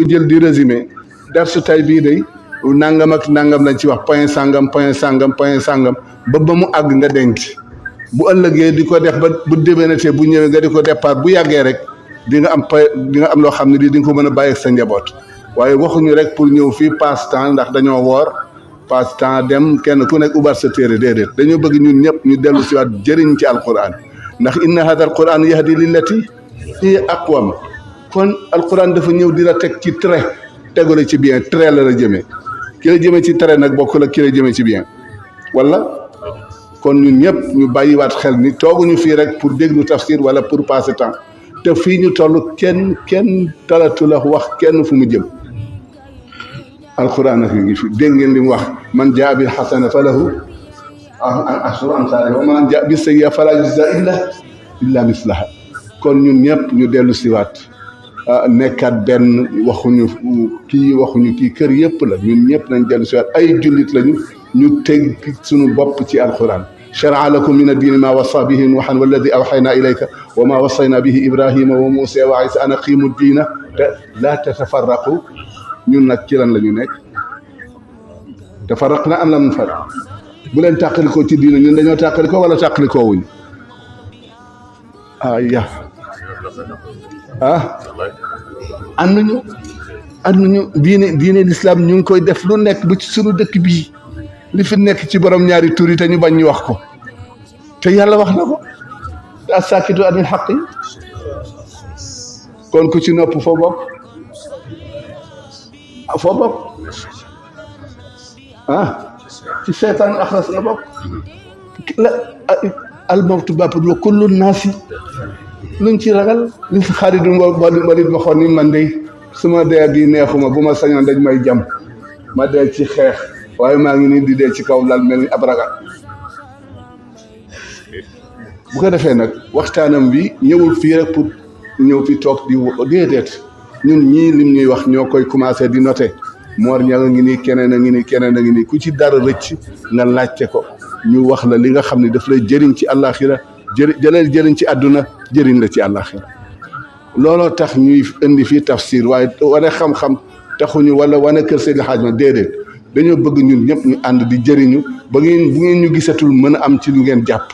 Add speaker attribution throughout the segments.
Speaker 1: jël di résumé darsu tay bii day nangam ak nangam lañ ci wax point sangam ba mu àgg nga denc bu ëllëgee di ko def ba bu déwénatee bu ñëwee nga di ko départ bu yàggee rek di nga am loo xam ne di nga ko mën a bàyyi ak sa njaboot waaye waxuñu rek pour ñëw fii passe temps ndax dañoo woor passe temps dem kenn ku nekk ubar sa téere déedéet dañoo bëgg ñun ñëpp ñu dellu si waat jëriñ ci alquran ndax inna hada alquran yahdi lillati hiya aqwam kon alquran dafa ñëw di la teg ci trait tegale ci bien trait la jëmee ki la jëmee ci trait nag bokkul ak ki la jëmee ci bien wala kon ñun ñëpp ñu bàyyiwaat xel ni tooguñu fii rek pour déglu tafsir wala pour passer temps te fii ñu toll kenn talatu la wax kenn fu mu jëm alquran nag ngi fi dégg ngeen li mu wax man jaa bil xasana fa lahu ashru amsaaliha wa man jaa bis sayyi'a fala yujza illa mislaha kon ñun ñëpp ñu dellu siwaat nekkaat benn waxuñu kii kër yëpp la ñun ñëpp nañ dellu siwaat ay jullit lañu ñu teg suñu bopp ci alquran shara'a lakum min ad-diini maa wassa bihi nuuhan walladi awxaynaa ilayka wa maa wassaynaa bihi ibrahima wa muusaa wa iisaa an aqiimu d-diina laa tatafarraqu ñun nag ci lan la ñu nekk tafarraqnaa am lam nafarraq bu leen tàqalikoo ci diina ñun dañoo tàqalikoo wala tàqalikoo wuñ ànduñu diine lislaam ñu ngi koy def lu nekk bu ci sunu dëkk bii li fi nekk ci borom ñaari tur yi te ñu bañ ñu wax ko te yàlla wax na ko te as-saakitu anil xaq yi kon ku ci nopp foo bokk ci seytaan axras nga bokk la al-mawtu baapun wa kullu naasi luñ ci ragal li fi xaaridu walit waxoon ni man de suma dee gi neexuma bu ma sañoon dañ may jam ma dee ci xeex waaye maa ngi nii di dee ci kaw lal mel ni ab ragal bu ko defee nag waxtaanam bi ñëwul fii rek pour ñëw fi toog di déedéet ñun ñii lim ñuy wax ñoo koy commencé di noté moor ña nga ngi nii keneen a ngi nii ku ci dara rëcc nga laajte ko ñu wax la li nga xam ne daf lay jëriñ ci àllaaxira jëriñ ci àdduna jëriñ la ci àllaaxira looloo tax ñuy indi fii tafsir waaye wane xam-xam taxuñu wala wane kër Seydi Hadj ma déedéet dañoo bëgg ñun ñëpp ñu ànd di jëriñu bu ngeen ñu gisatul mën a am ci lu ngeen jàpp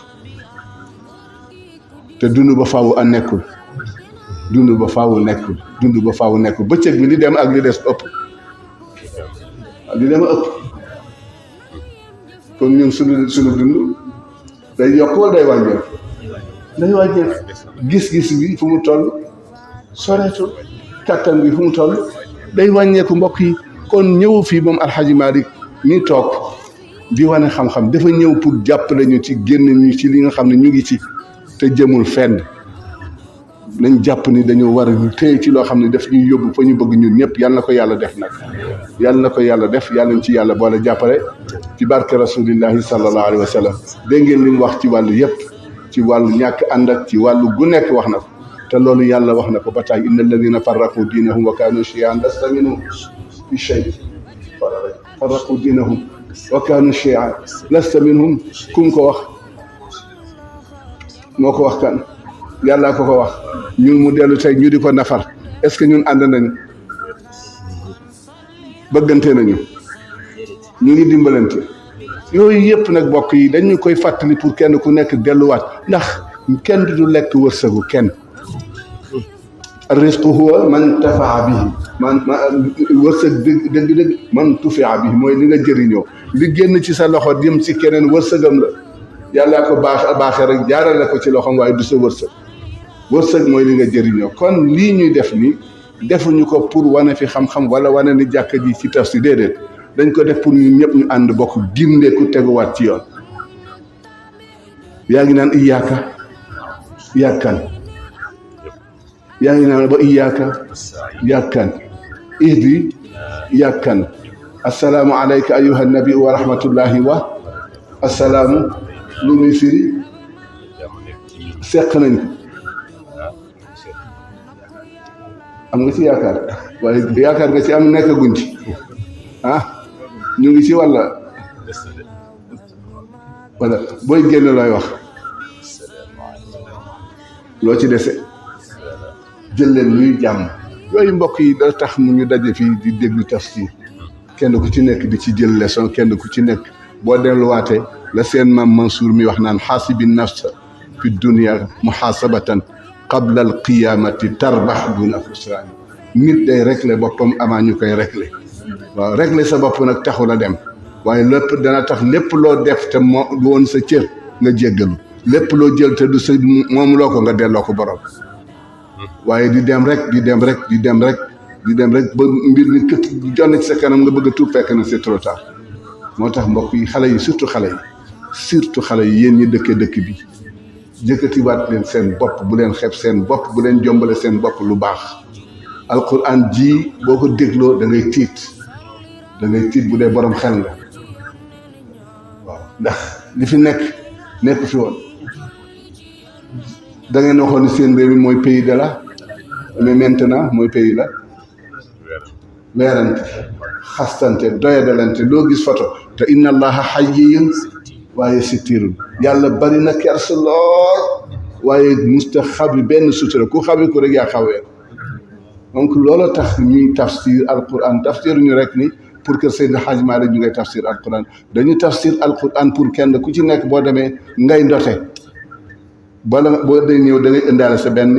Speaker 1: te dund ba faaw a nekkul dund ba faaw nekkul bëccëg bi li dem ak li des ëpp li dem ëpp kon ñun suñu dund day yokk wala day wàññeeku gis-gis bi fu mu toll soreetul kattan bi fu mu toll day wàññeeku mbokk yi kon ñëw fii moom alxaji Malick mi toog di wane xam-xam dafa ñëw pour jàppale ñu ci génn ñu ci li nga xam ne ñu ngi ci te jëmul fenn nañ jàpp ni dañoo war a ñu téye ci loo xam ne daf ñuy yóbbu fa ñu bëgg ñun ñëpp yal na ko yàlla def nag yal na ko yàlla def yàlla nañ ci yàlla boole jàppale ci barke rasulillahi sallallahu alayhi wa sallam dégg ngeen li mu wax ci wàllu yëpp ci wàllu ñàkk ànd ak ci wàllu gu nekk wax na ko te loolu yàlla wax na ko ba taay inna alladina farraqu diinahum wa kaanu shiyan lasta minhum fi shay farraqu diinahum wa kaanu shiyan lasta minhum kum ko wax moo ko wax kan yàllaa ko wax ñun mu dellu tey ñu di ko nafar est-ce que ñun ànd nañu bëggante nañu ñu ngi dimbalante yooyu yëpp nag bokk yi dañu koy fàttali pour kenn ku nekk delluwaat ndax kenn du lekk wërsëgu kenn risqu huwa man tafaa bihi man wërsëg dëgg man tufia bihi mooy li nga jëriñoo li génn ci sa loxo jëm ci keneen wërsëgam la yàllaa ko baaxee rek jaarale ko ci loxoom waaye du sa wërsëg mooy li nga jëriñoo kon lii ñuy def ni defuñu ko pour wane fi xam-xam wala wane ni jàkka ji ci taf si déedéet dañ ko def pour ñun ñëpp ñu ànd bokk gindeeku teguwaat ci yoon yaa ngi naan iyaaka yàkkan yaa ngi naan ba iyaaka yàkkan ihdi yàkkan assalaamu alayka ayyuha nabi wa rahmatullahi wa assalaamu lu muy firi seq nañ ko am nga ci yaakaar waaye yaakaar nga ci am nekkaguñ ci ñu ngi ci walla booy génn looy wax loo ci dese jël leen luy jàmm yooyu mbokk yi da tax mu ñu daje fii di déglu tafsir kenn ku ci nekk di ci jël leçon kenn ku ci nekk boo delluwaatee la seen maam Mansour mi wax naan xaasibi nafsa fi dunia muhaasabatan qabla al qiyamati tarbax duna xusraan nit day régler boppam avant ñu koy régler waaw régler sa bopp nag taxul a dem waaye lépp dana tax lépp loo def te moo du woon sa cër nga jéggalu lépp loo jël te du sa moom loo ko nga delloo ko borom waaye di dem rek di dem rek di dem rek di dem rek ba mbir mi kët jonn ci sa kanam nga bëgg a tuub fekk na c'est trop tard moo tax mbokk yi xale yi surtout xale yi yéen ñi dëkke dëkk bi jëkkatiwaat leen seen bopp bu leen xeeb seen bopp bu leen jombale seen bopp lu baax alquran ji boo ko dégloo da ngay tiit bu dee borom xel nga waaw ndax li fi nekk fi woon da ngeen waxoon ni seen réew mi mooy pays de la mais maintenant mooy pays la weerante xastante doyadalante loo gis photo te inna allaha hayyun waaye sittirun yàlla bari na kersa lool waaye musta xabi benn sutura ku xabi ko rek yaa xawee donc loolu tax ñuy tafsir alquran tafsir ñu rek ni pour que Seydi Hadji Malick ñu ngay tafsir alquran dañu tafsir alquran pour kenn ku ci nekk boo demee ngay ndote boo day ñëw da ngay indaale sa benn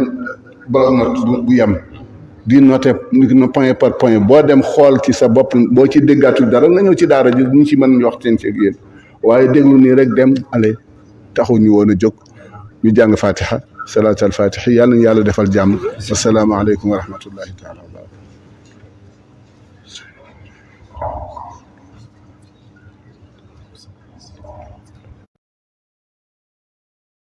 Speaker 1: bloc note bu yem di noté point par point boo dem xool ci sa bopp boo ci déggaatul dara nga ñëw ci daara ji ñu ci mën wax teen ci ak yéen waaye déglu nii rek dem ale taxu ñu woon a jóg ñu jàng fatiha salaatal fatiha yàlla na yàlla defal jàmm asalaamaaleykum wa rahmatullahi taala wa barakatu